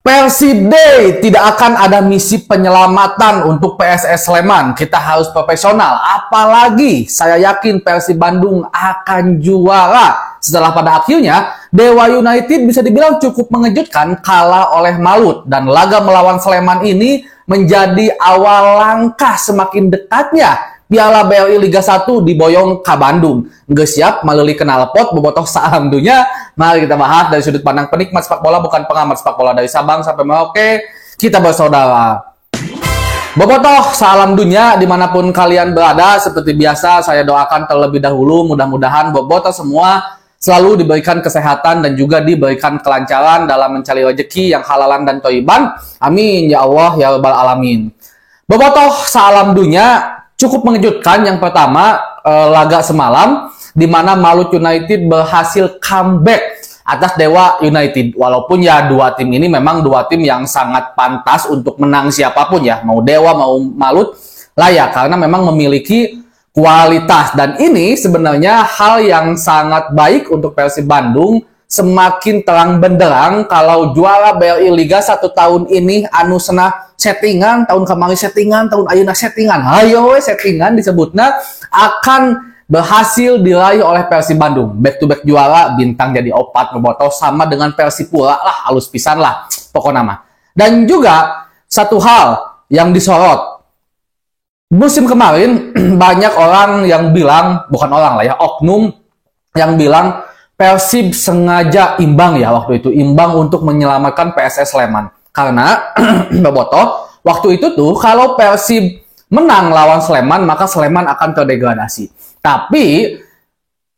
Persib Day tidak akan ada misi penyelamatan untuk PSS Sleman. Kita harus profesional. Apalagi saya yakin Persib Bandung akan juara. Setelah pada akhirnya Dewa United bisa dibilang cukup mengejutkan kalah oleh Malut. Dan laga melawan Sleman ini menjadi awal langkah semakin dekatnya Piala BRI Liga 1 diboyong ke Bandung. Nggak siap melalui knalpot bobotoh salam dunya. Mari kita bahas dari sudut pandang penikmat sepak bola, bukan pengamat sepak bola, dari Sabang sampai Merauke. Kita bersaudara. Bobotoh salam dunia dimanapun kalian berada. Seperti biasa saya doakan terlebih dahulu mudah-mudahan bobotoh semua selalu diberikan kesehatan dan juga diberikan kelancaran dalam mencari rezeki yang halalan dan thayyiban. Amin ya Allah ya rabbal alamin. Bobotoh salam dunia cukup mengejutkan. Yang pertama, laga semalam di mana Malut United berhasil comeback atas Dewa United. Walaupun ya dua tim ini memang dua tim yang sangat pantas untuk menang siapapun ya, mau Dewa mau Malut layak karena memang memiliki kualitas. Dan ini sebenarnya hal yang sangat baik untuk Persib Bandung. Semakin terang benderang kalau juara BRI Liga 1 tahun ini anu senah settingan, tahun kemarin settingan, tahun ayeuna settingan. Hayo settingan disebutnya akan berhasil diraih oleh Persib Bandung. Back to back juara, bintang jadi opat bobotoh sama dengan Persipura lah, halus pisan lah pokoknya mah. Dan juga satu hal yang disorot. Musim kemarin banyak orang yang bilang, bukan orang lah ya, oknum yang bilang Persib sengaja imbang ya waktu itu, imbang untuk menyelamatkan PSS Sleman. Karena bobotoh waktu itu tuh kalau Persib menang lawan Sleman maka Sleman akan terdegradasi. Tapi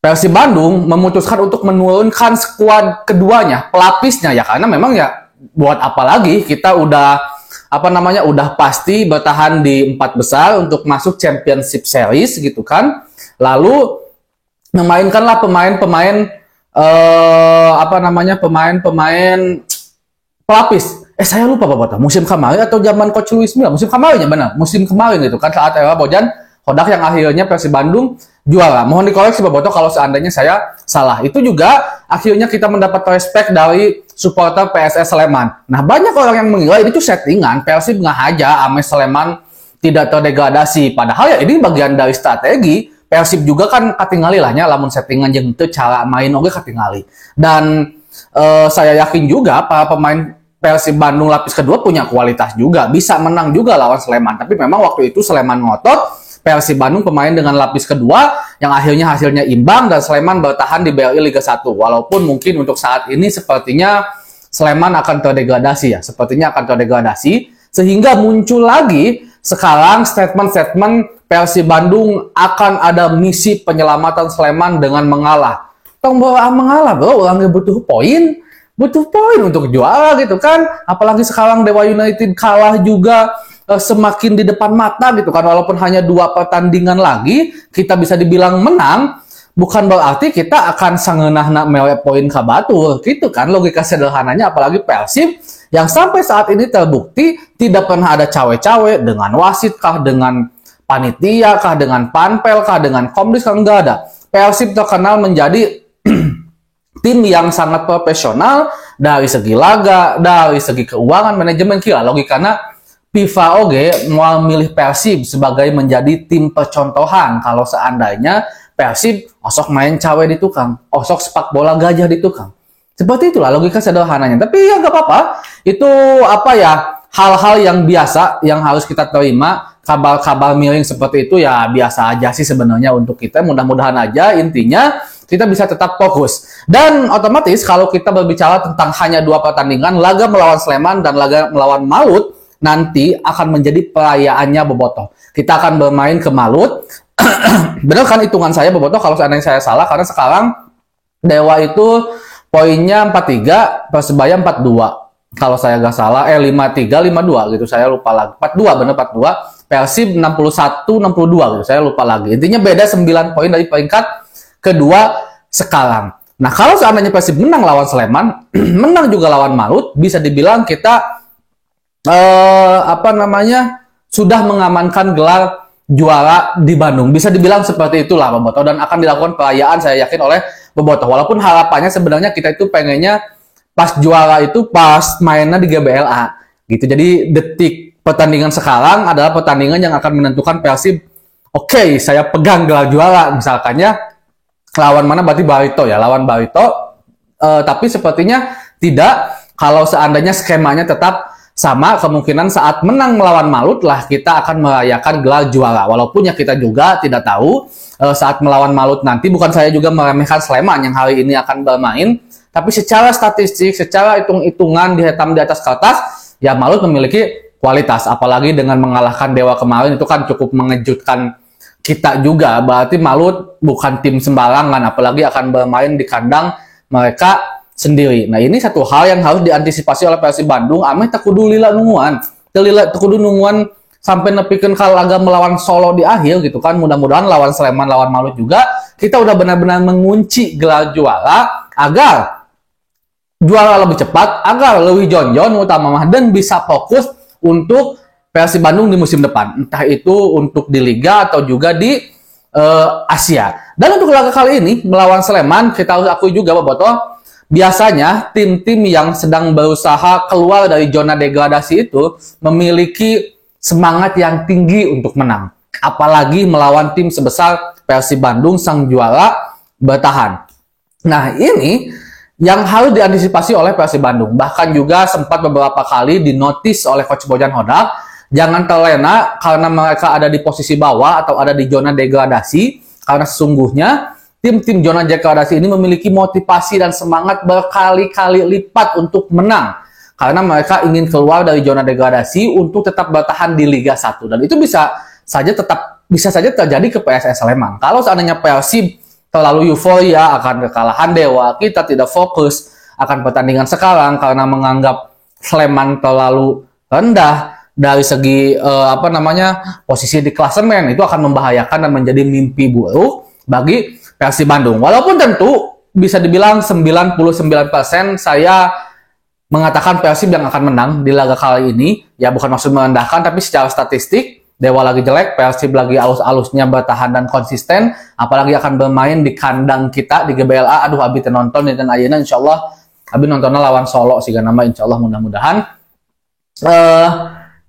Persib Bandung memutuskan untuk menurunkan skuad keduanya, pelapisnya ya, karena memang ya buat apa lagi, kita udah udah pasti bertahan di 4 besar untuk masuk Championship Series gitu kan. Lalu memainkanlah pemain-pemain pemain pelapis. Saya lupa Bapak, musim kemarin atau zaman Coach Luis Milla? Musim kemarin ya benar, musim kemarin itu kan saat era Bojan Hodak yang akhirnya Persib Bandung juara. Mohon dikoreksi Bapak kalau seandainya saya salah. Itu juga akhirnya kita mendapat respect dari supporter PSS Sleman. Nah, banyak orang yang mengira ini tuh settingan, Persib ngahaja ame Sleman tidak terdegradasi. Padahal ya ini bagian dari strategi. Persib juga kan katingali lahnya lamun settingan jeung teu cara main oge katingali. Dan saya yakin juga para pemain Persib Bandung lapis kedua punya kualitas juga, bisa menang juga lawan Sleman. Tapi memang waktu itu Sleman ngotot, Persib Bandung pemain dengan lapis kedua yang akhirnya hasilnya imbang dan Sleman bertahan di BRI Liga 1. Walaupun mungkin untuk saat ini sepertinya Sleman akan terdegradasi ya, sepertinya akan terdegradasi sehingga muncul lagi sekarang statement-statement Persib Bandung akan ada misi penyelamatan Sleman dengan mengalah. Tong bawa mengalah bro, orangnya butuh poin untuk juara gitu kan. Apalagi sekarang Dewa United kalah juga semakin di depan mata gitu kan. Walaupun hanya 2 pertandingan lagi kita bisa dibilang menang, bukan berarti kita akan sangeunahna mele poin ka batur gitu kan. Logika sederhananya, apalagi Persib yang sampai saat ini terbukti tidak pernah ada cawe-cawe dengan wasit kah, dengan panitia kah, dengan panpel kah, dengan komdis kah, enggak ada. Persib terkenal menjadi tim yang sangat profesional dari segi laga, dari segi keuangan, manajemen kira. Logikana FIFA oge mau milih Persib sebagai menjadi tim percontohan kalau seandainya Persib osok main cawe di tukang, osok sepak bola gajah di tukang. Seperti itulah logika sederhananya. Tapi ya nggak apa-apa. Itu hal-hal yang biasa yang harus kita terima. Kabar-kabar miring seperti itu ya biasa aja sih sebenarnya untuk kita. Mudah-mudahan aja intinya kita bisa tetap fokus. Dan otomatis kalau kita berbicara tentang hanya 2 pertandingan, laga melawan Sleman dan laga melawan Malut nanti akan menjadi perayaannya bobotoh. Kita akan bermain ke Malut. Benar kan hitungan saya bobotoh kalau seandainya saya salah, karena sekarang Dewa itu poinnya 43, Persebaya 42. Kalau saya nggak salah, 53, 52 gitu. Saya lupa lagi. 42, bener 42. Persib 61, 62 gitu. Saya lupa lagi. Intinya beda 9 poin dari peringkat kedua sekarang. Nah, kalau seandainya Persib menang lawan Sleman, menang juga lawan Malut, bisa dibilang kita sudah mengamankan gelar juara di Bandung. Bisa dibilang seperti itulah bobotoh, dan akan dilakukan perayaan saya yakin oleh bobotoh. Walaupun harapannya sebenarnya kita itu pengennya pas juara itu pas mainnya di GBLA gitu. Jadi detik pertandingan sekarang adalah pertandingan yang akan menentukan Persib. Oke, saya pegang gelar juara misalkannya lawan mana, berarti Barito ya, lawan Barito. Tapi sepertinya tidak. Kalau seandainya skemanya tetap sama, kemungkinan saat menang melawan Malut lah kita akan merayakan gelar juara. Walaupun ya kita juga tidak tahu saat melawan Malut nanti, bukan saya juga meremehkan Sleman yang hari ini akan bermain, tapi secara statistik, secara hitung-hitungan dihitam di atas kertas, ya Malut memiliki kualitas. Apalagi dengan mengalahkan Dewa kemarin, itu kan cukup mengejutkan kita juga. Berarti Malut bukan tim sembarangan, apalagi akan bermain di kandang mereka sendiri. Nah, ini satu hal yang harus diantisipasi oleh Persib Bandung. Ame tekudu lila nungguan. Tekudu nungguan sampai nepikeun ka laga melawan Solo di akhir gitu kan. Mudah-mudahan lawan Sleman, lawan Malut juga kita udah benar-benar mengunci gelar juara agar juara lebih cepat, agar lebih jonjon utama dan bisa fokus untuk Persib Bandung di musim depan. Entah itu untuk di Liga atau juga di Asia. Dan untuk laga kali ini melawan Sleman, kita harus akui juga Bobotoh, biasanya tim-tim yang sedang berusaha keluar dari zona degradasi itu memiliki semangat yang tinggi untuk menang. Apalagi melawan tim sebesar Persib Bandung, sang juara bertahan. Nah, ini yang harus diantisipasi oleh Persib Bandung. Bahkan juga sempat beberapa kali dinotis oleh Coach Bojan Hodak, jangan terlena karena mereka ada di posisi bawah atau ada di zona degradasi, karena sesungguhnya tim-tim zona degradasi ini memiliki motivasi dan semangat berkali-kali lipat untuk menang. Karena mereka ingin keluar dari zona degradasi untuk tetap bertahan di Liga 1. Dan itu bisa saja terjadi ke PSS Sleman. Kalau seandainya Persib terlalu euforia akan kekalahan Dewa, kita tidak fokus akan pertandingan sekarang karena menganggap Sleman terlalu rendah dari segi posisi di klasemen, itu akan membahayakan dan menjadi mimpi buruk bagi Persib Bandung. Walaupun tentu bisa dibilang 99% saya mengatakan Persib yang akan menang di laga kali ini. Ya bukan maksud merendahkan, tapi secara statistik Dewa lagi jelek, Persib lagi alus-alusnya bertahan dan konsisten, apalagi akan bermain di kandang kita di GBLA. Aduh, abi nonton dan ayeuna insyaallah abi nontonnya lawan Solo sih nama, insyaallah mudah-mudahan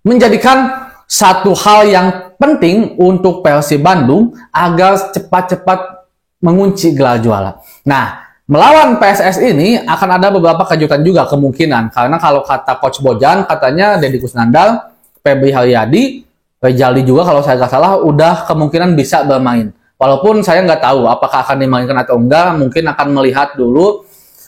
menjadikan satu hal yang penting untuk Persib Bandung agar cepat-cepat mengunci gelar juara. Nah, melawan PSS ini akan ada beberapa kejutan juga kemungkinan. Karena kalau kata Coach Bojan, katanya Deddy Kusnandar, Febri Haryadi, Rejaldi juga kalau saya nggak salah, udah kemungkinan bisa bermain. Walaupun saya nggak tahu apakah akan dimainkan atau enggak, mungkin akan melihat dulu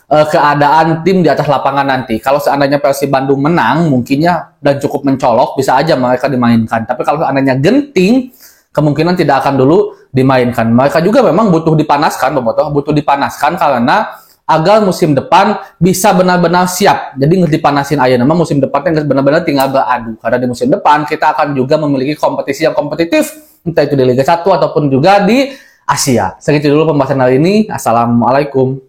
keadaan tim di atas lapangan nanti. Kalau seandainya Persib Bandung menang, mungkinnya dan cukup mencolok, bisa aja mereka dimainkan. Tapi kalau seandainya genting, kemungkinan tidak akan dulu dimainkan. Mereka juga memang butuh dipanaskan, butuh dipanaskan karena agar musim depan bisa benar-benar siap. Jadi nggak dipanasin aja, nama musim depan nggak benar-benar tinggal beradu. Karena di musim depan kita akan juga memiliki kompetisi yang kompetitif, entah itu di Liga 1 ataupun juga di Asia. Segitu dulu pembahasan hari ini. Assalamualaikum.